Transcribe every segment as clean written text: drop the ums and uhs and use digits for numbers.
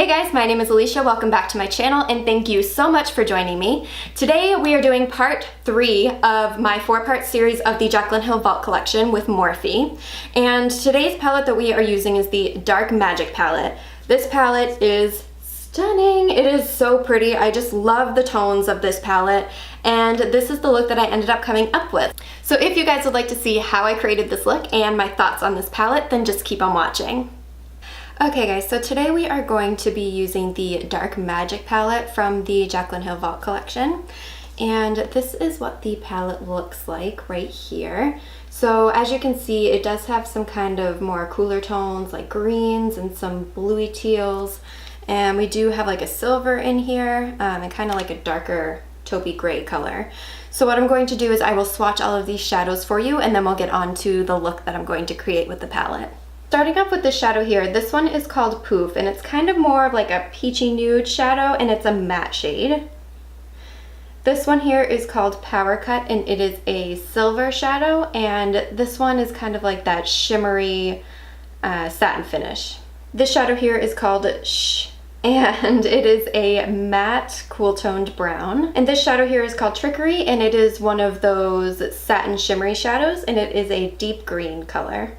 guys, my name is Alicia. Welcome back to my channel and thank you so much for joining me. Today we are doing part 3 of my 4-part series of the Jaclyn Hill Vault collection with Morphe. And today's palette that we are using is the Dark Magic palette. This palette is stunning. It is so pretty. I just love the tones of this palette, and this is the look that I ended up coming up with. So if you guys would like to see how I created this look and my thoughts on this palette, then just keep on watching. Okay guys, so today we are going to be using the Dark Magic palette from the Jaclyn Hill Vault collection. And this is what the palette looks like right here. So as you can see, it does have some kind of more cooler tones like greens and some bluey teals. And we do have like a silver in here and kind of like a darker taupey gray color. So what I'm going to do is I will swatch all of these shadows for you, and then we'll get on to the look that I'm going to create with the palette. Starting off with the shadow here, this one is called Poof, and it's kind of more of like a peachy nude shadow, and it's a matte shade. This one here is called Power Cut, and it is a silver shadow, and this one is kind of like that shimmery satin finish. This shadow here is called Shh, and it is a matte cool toned brown. And this shadow here is called Trickery, and it is one of those satin shimmery shadows, and it is a deep green color.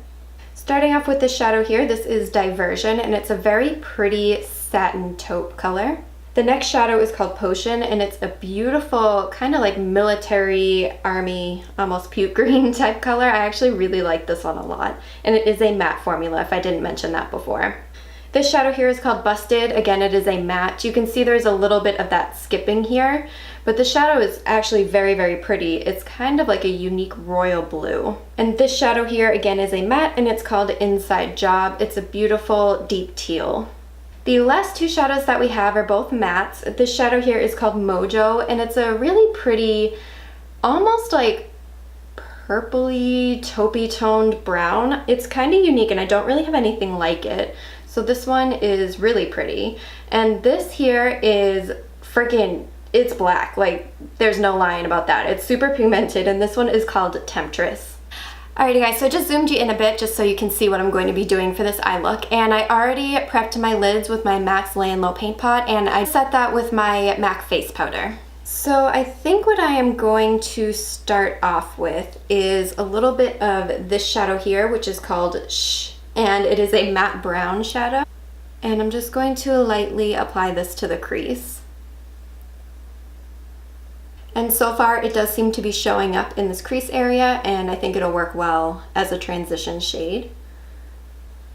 Starting off with this shadow here, this is Diversion, and it's a very pretty satin taupe color. The next shadow is called Potion, and it's a beautiful kind of like military, army, almost puke green type color. I actually really like this one a lot, and it is a matte formula if I didn't mention that before. This shadow here is called Busted. Again, it is a matte. You can see there's a little bit of that skipping here, but the shadow is actually very, very pretty. It's kind of like a unique royal blue. And this shadow here again is a matte, and it's called Inside Job. It's a beautiful deep teal. The last two shadows that we have are both mattes. This shadow here is called Mojo, and it's a really pretty, almost like purpley, taupey toned brown. It's kind of unique, and I don't really have anything like it. So this one is really pretty. And this here is freaking, it's black. Like, there's no lying about that. It's super pigmented, and this one is called Temptress. Alrighty guys, so I just zoomed you in a bit just so you can see what I'm going to be doing for this eye look. And I already prepped my lids with my MAC's Lay and Low paint pot, and I set that with my MAC face powder. So I think what I am going to start off with is a little bit of this shadow here, which is called Shh, and it is a matte brown shadow. And I'm just going to lightly apply this to the crease. And so far it does seem to be showing up in this crease area, and I think it'll work well as a transition shade.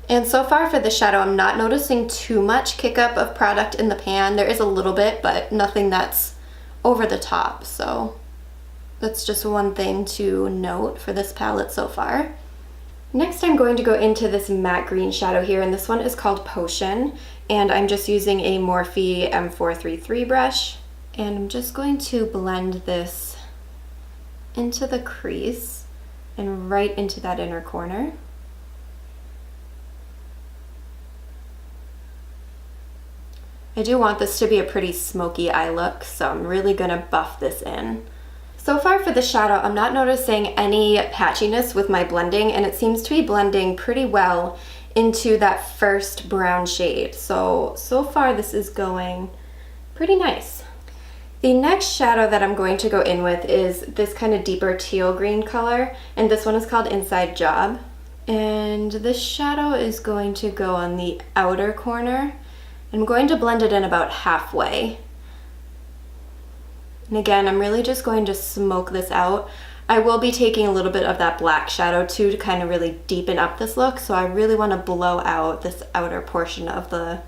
And so far for the shadow, I'm not noticing too much kick up of product in the pan. There is a little bit, but nothing that's over the top. So that's just one thing to note for this palette so far. Next, I'm going to go into this matte green shadow here, and this one is called Potion, and I'm just using a Morphe M433 brush, and I'm just going to blend this into the crease and right into that inner corner. I do want this to be a pretty smoky eye look, so I'm really gonna buff this in. So far for the shadow, I'm not noticing any patchiness with my blending, and it seems to be blending pretty well into that first brown shade. So far this is going pretty nice. The next shadow that I'm going to go in with is this kind of deeper teal green color, and this one is called Inside Job. And this shadow is going to go on the outer corner. I'm going to blend it in about halfway. And again, I'm really just going to smoke this out. I will be taking a little bit of that black shadow too to kind of really deepen up this look, so I really want to blow out this outer portion of the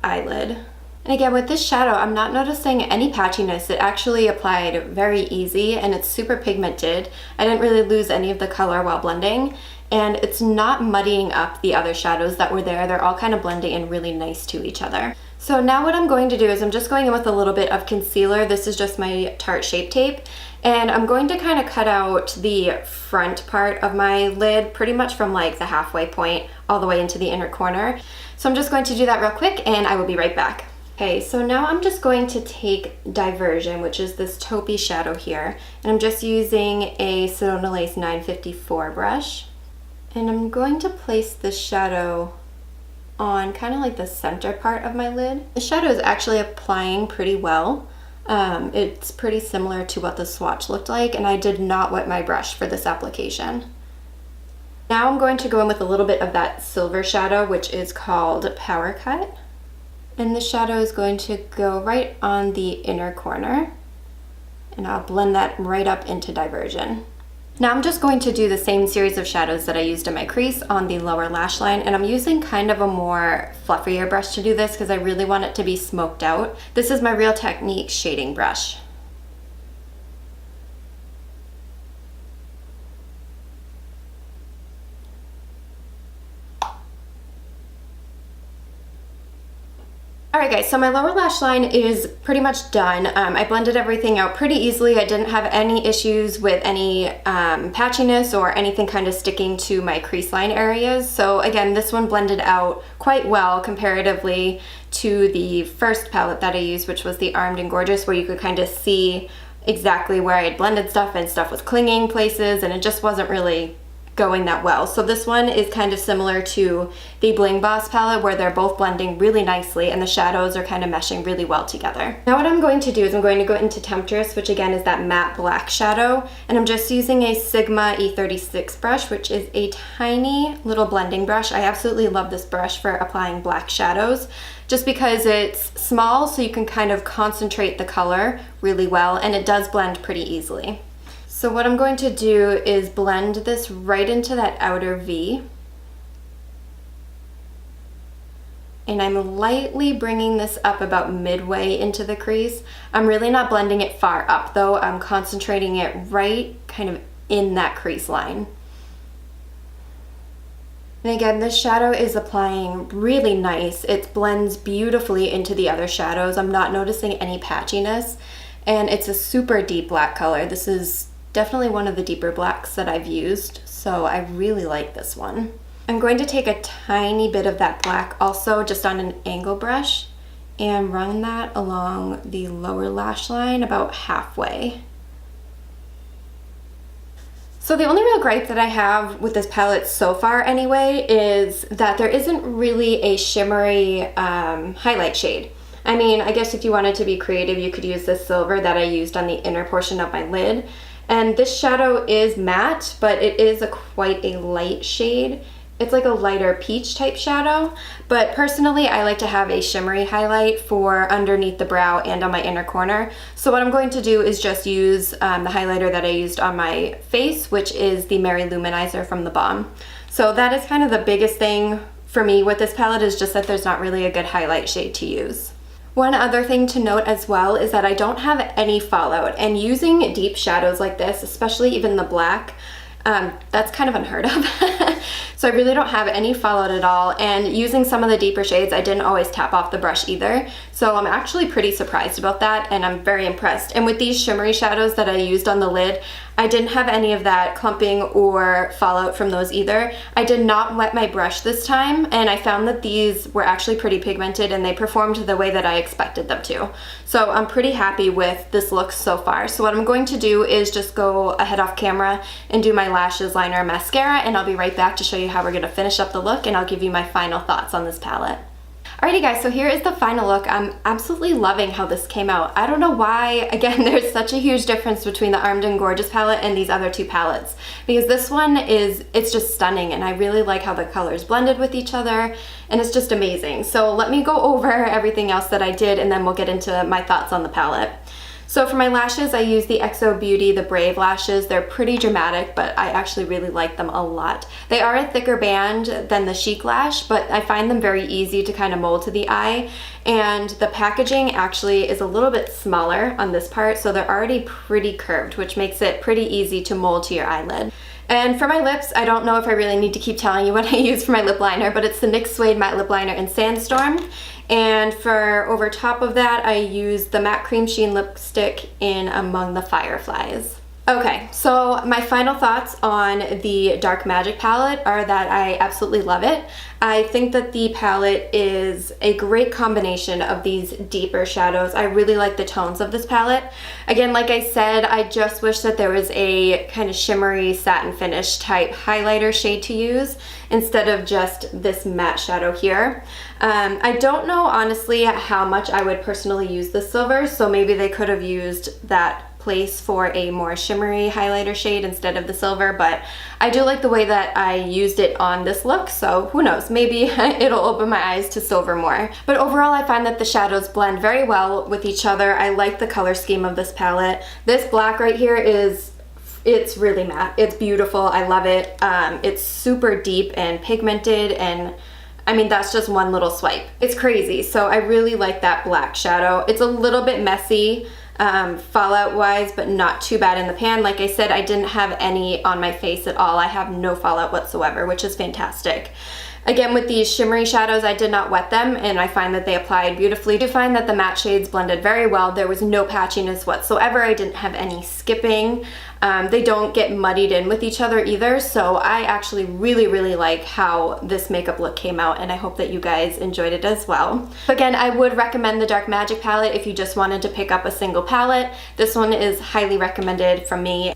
eyelid. And again, with this shadow, I'm not noticing any patchiness. It actually applied very easy, and it's super pigmented. I didn't really lose any of the color while blending, and it's not muddying up the other shadows that were there. They're all kind of blending in really nice to each other. So now what I'm going to do is I'm just going in with a little bit of concealer. This is just my Tarte Shape Tape, and I'm going to kind of cut out the front part of my lid pretty much from like the halfway point all the way into the inner corner. So I'm just going to do that real quick, and I will be right back. Okay, so now I'm just going to take Diversion, which is this taupey shadow here, and I'm just using a Sedona Lace 954 brush, and I'm going to place this shadow on kind of like the center part of my lid. The shadow is actually applying pretty well. It's pretty similar to what the swatch looked like, and I did not wet my brush for this application. Now I'm going to go in with a little bit of that silver shadow, which is called Power Cut. And the shadow is going to go right on the inner corner, and I'll blend that right up into Diversion. Now I'm just going to do the same series of shadows that I used in my crease on the lower lash line, and I'm using kind of a more fluffier brush to do this because I really want it to be smoked out. This is my Real Technique shading brush. Alright guys, so my lower lash line is pretty much done. I blended everything out pretty easily. I didn't have any issues with any patchiness or anything kind of sticking to my crease line areas. So again, this one blended out quite well comparatively to the first palette that I used, which was the Armed and Gorgeous, where you could kind of see exactly where I had blended stuff and stuff was clinging places, and it just wasn't really going that well. So this one is kind of similar to the Bling Boss palette, where they're both blending really nicely and the shadows are kind of meshing really well together. Now what I'm going to do is I'm going to go into Temptress, which again is that matte black shadow, and I'm just using a Sigma E36 brush, which is a tiny little blending brush. I absolutely love this brush for applying black shadows, just because it's small so you can kind of concentrate the color really well, and it does blend pretty easily. So what I'm going to do is blend this right into that outer V. And I'm lightly bringing this up about midway into the crease. I'm really not blending it far up though. I'm concentrating it right kind of in that crease line. And again, this shadow is applying really nice. It blends beautifully into the other shadows. I'm not noticing any patchiness, and it's a super deep black color. This is definitely one of the deeper blacks that I've used, so I really like this one. I'm going to take a tiny bit of that black also just on an angle brush and run that along the lower lash line about halfway. So the only real gripe that I have with this palette so far anyway is that there isn't really a shimmery highlight shade. I mean, I guess if you wanted to be creative, you could use this silver that I used on the inner portion of my lid. And this shadow is matte, but it is quite a light shade. It's like a lighter peach type shadow, but personally I like to have a shimmery highlight for underneath the brow and on my inner corner. So what I'm going to do is just use the highlighter that I used on my face, which is the Mary Luminizer from the Balm. So that is kind of the biggest thing for me with this palette, is just that there's not really a good highlight shade to use. One other thing to note as well is that I don't have any fallout, and using deep shadows like this, especially even the black, that's kind of unheard of. So I really don't have any fallout at all, and using some of the deeper shades, I didn't always tap off the brush either. So I'm actually pretty surprised about that, and I'm very impressed. And with these shimmery shadows that I used on the lid, I didn't have any of that clumping or fallout from those either. I did not wet my brush this time, and I found that these were actually pretty pigmented and they performed the way that I expected them to. So I'm pretty happy with this look so far. So what I'm going to do is just go ahead off camera and do my lashes, liner, and mascara, and I'll be right back to show you how we're gonna finish up the look, and I'll give you my final thoughts on this palette. Alrighty guys, so here is the final look. I'm absolutely loving how this came out. I don't know why, again, there's such a huge difference between the Armed and Gorgeous palette and these other two palettes, because this one it's just stunning, and I really like how the colors blended with each other, and it's just amazing. So let me go over everything else that I did, and then we'll get into my thoughts on the palette. So for my lashes, I use the XO Beauty, the Brave lashes. They're pretty dramatic, but I actually really like them a lot. They are a thicker band than the Chic lash, but I find them very easy to kind of mold to the eye. And the packaging actually is a little bit smaller on this part, so they're already pretty curved, which makes it pretty easy to mold to your eyelid. And for my lips, I don't know if I really need to keep telling you what I use for my lip liner, but it's the NYX Suede Matte Lip Liner in Sandstorm. And for over top of that, I use the Matte Cream Sheen Lipstick in Among the Fireflies. Okay, so my final thoughts on the Dark Magic palette are that I absolutely love it. I think that the palette is a great combination of these deeper shadows. I really like the tones of this palette. Again, like I said, I just wish that there was a kind of shimmery satin finish type highlighter shade to use instead of just this matte shadow here. I don't know honestly how much I would personally use the silver, so maybe they could have used that place for a more shimmery highlighter shade instead of the silver, but I do like the way that I used it on this look, so who knows, maybe it'll open my eyes to silver more. But overall, I find that the shadows blend very well with each other. I like the color scheme of this palette. This black right here it's really matte. It's beautiful. I love it. It's super deep and pigmented, and I mean, that's just one little swipe. It's crazy. So I really like that black shadow. It's a little bit messy fallout wise, but not too bad in the pan. Like I said, I didn't have any on my face at all. I have no fallout whatsoever, which is fantastic. Again, with these shimmery shadows, I did not wet them, and I find that they applied beautifully. I do find that the matte shades blended very well. There was no patchiness whatsoever. I didn't have any skipping. They don't get muddied in with each other either, so I actually really like how this makeup look came out, and I hope that you guys enjoyed it as well. Again, I would recommend the Dark Magic palette if you just wanted to pick up a single palette. This one is highly recommended from me.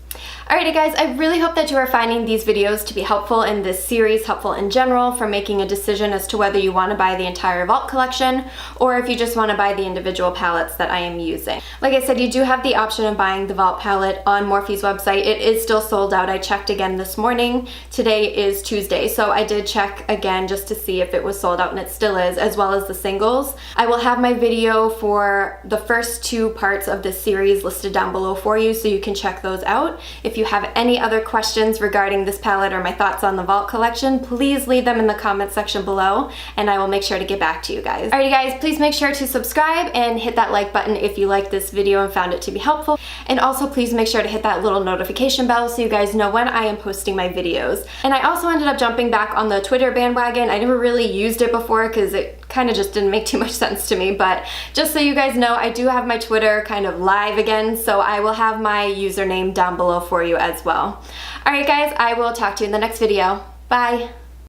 Alrighty guys, I really hope that you are finding these videos to be helpful in this series, helpful in general for making a decision as to whether you want to buy the entire Vault collection or if you just want to buy the individual palettes that I am using. Like I said, you do have the option of buying the Vault palette on Morphe's website. It is still sold out. I checked again this morning. Today is Tuesday, so I did check again just to see if it was sold out, and it still is, as well as the singles. I will have my video for the first 2 parts of this series listed down below for you, so you can check those out. If you have any other questions regarding this palette or my thoughts on the Vault collection, please leave them in the comment section below, and I will make sure to get back to you guys. Alrighty guys, please make sure to subscribe and hit that like button if you liked this video and found it to be helpful, and also please make sure to hit that little notification bell so you guys know when I am posting my videos. And I also ended up jumping back on the Twitter bandwagon. I never really used it before because it kind of just didn't make too much sense to me, but just so you guys know, I do have my Twitter kind of live again, so I will have my username down below for you as well. Alright guys, I will talk to you in the next video. Bye!